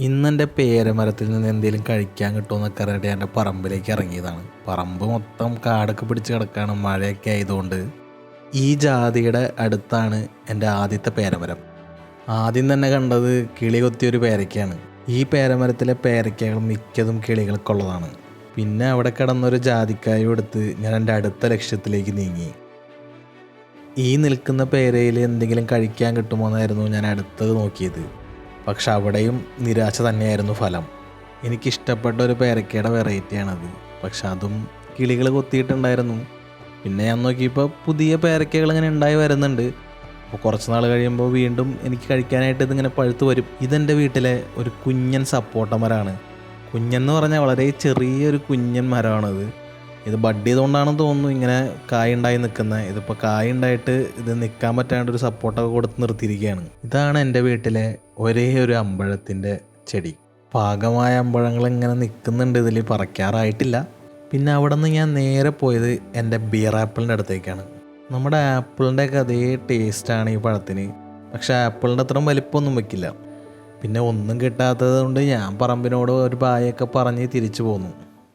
ഇന്നെൻ്റെ പേരമരത്തിൽ നിന്ന് എന്തെങ്കിലും കഴിക്കാൻ കിട്ടുമെന്നൊക്കെ അറിയാൻ എൻ്റെ പറമ്പിലേക്ക് ഇറങ്ങിയതാണ്. പറമ്പ് മൊത്തം കാടൊക്കെ പിടിച്ച് കിടക്കുകയാണ്, മഴയൊക്കെ ആയതുകൊണ്ട്. ഈ ജാതിയുടെ അടുത്താണ് എൻ്റെ ആദ്യത്തെ പേരമരം. ആദ്യം തന്നെ കണ്ടത് കിളി കൊത്തിയൊരു പേരയ്ക്കയാണ്. ഈ പേരമരത്തിലെ പേരയ്ക്കകൾ മിക്കതും കിളികൾക്ക് ഉള്ളതാണ്. പിന്നെ അവിടെ കിടന്നൊരു ജാതിക്കായും എടുത്ത് ഞാൻ എൻ്റെ അടുത്ത ലക്ഷ്യത്തിലേക്ക് നീങ്ങി. ഈ നിൽക്കുന്ന പേരയിൽ എന്തെങ്കിലും കഴിക്കാൻ കിട്ടുമോ എന്നായിരുന്നു ഞാൻ അടുത്തത് നോക്കിയത്. പക്ഷെ അവിടെയും നിരാശ തന്നെയായിരുന്നു ഫലം. എനിക്കിഷ്ടപ്പെട്ട ഒരു പേരക്കയുടെ വെറൈറ്റിയാണത്. പക്ഷെ അതും കിളികൾ കൊത്തിയിട്ടുണ്ടായിരുന്നു. പിന്നെ ഞാൻ നോക്കിയപ്പോൾ പുതിയ പേരക്കകൾ ഇങ്ങനെ ഉണ്ടായി വരുന്നുണ്ട്. അപ്പോൾ കുറച്ച് നാൾ കഴിയുമ്പോൾ വീണ്ടും എനിക്ക് കഴിക്കാനായിട്ട് ഇതിങ്ങനെ പഴുത്ത് വരും. ഇതെൻ്റെ വീട്ടിലെ ഒരു കുഞ്ഞൻ സപ്പോട്ട മരമാണ്. കുഞ്ഞെന്ന് പറഞ്ഞാൽ വളരെ ചെറിയൊരു കുഞ്ഞൻ മരമാണത്. ഇത് ബഡ് ചെയ്തുകൊണ്ടാണെന്ന് തോന്നുന്നു ഇങ്ങനെ കായ ഉണ്ടായി നിൽക്കുന്നത്. ഇതിപ്പോൾ കായ ഉണ്ടായിട്ട് ഇത് നിൽക്കാൻ പറ്റാണ്ടൊരു സപ്പോർട്ടൊക്കെ കൊടുത്ത് നിർത്തിയിരിക്കുകയാണ്. ഇതാണ് എൻ്റെ വീട്ടിലെ ഒരേ ഒരു അമ്പഴത്തിൻ്റെ ചെടി. പാകമായ അമ്പഴങ്ങൾ ഇങ്ങനെ നിൽക്കുന്നുണ്ട്, ഇതിൽ പറിക്കാറായിട്ടില്ല. പിന്നെ അവിടെ നിന്ന് ഞാൻ നേരെ പോയത് എൻ്റെ ബിയർ ആപ്പിളിൻ്റെ അടുത്തേക്കാണ്. നമ്മുടെ ആപ്പിളിൻ്റെയൊക്കെ അതേ ടേസ്റ്റാണ് ഈ പഴത്തിന്. പക്ഷേ ആപ്പിളിൻ്റെ അത്രയും വലിപ്പമൊന്നും വയ്ക്കില്ല. പിന്നെ ഒന്നും കിട്ടാത്തത് കൊണ്ട് ഞാൻ പറമ്പിനോട് ഒരു ബായൊക്കെ പറഞ്ഞ് തിരിച്ചു പോന്നു.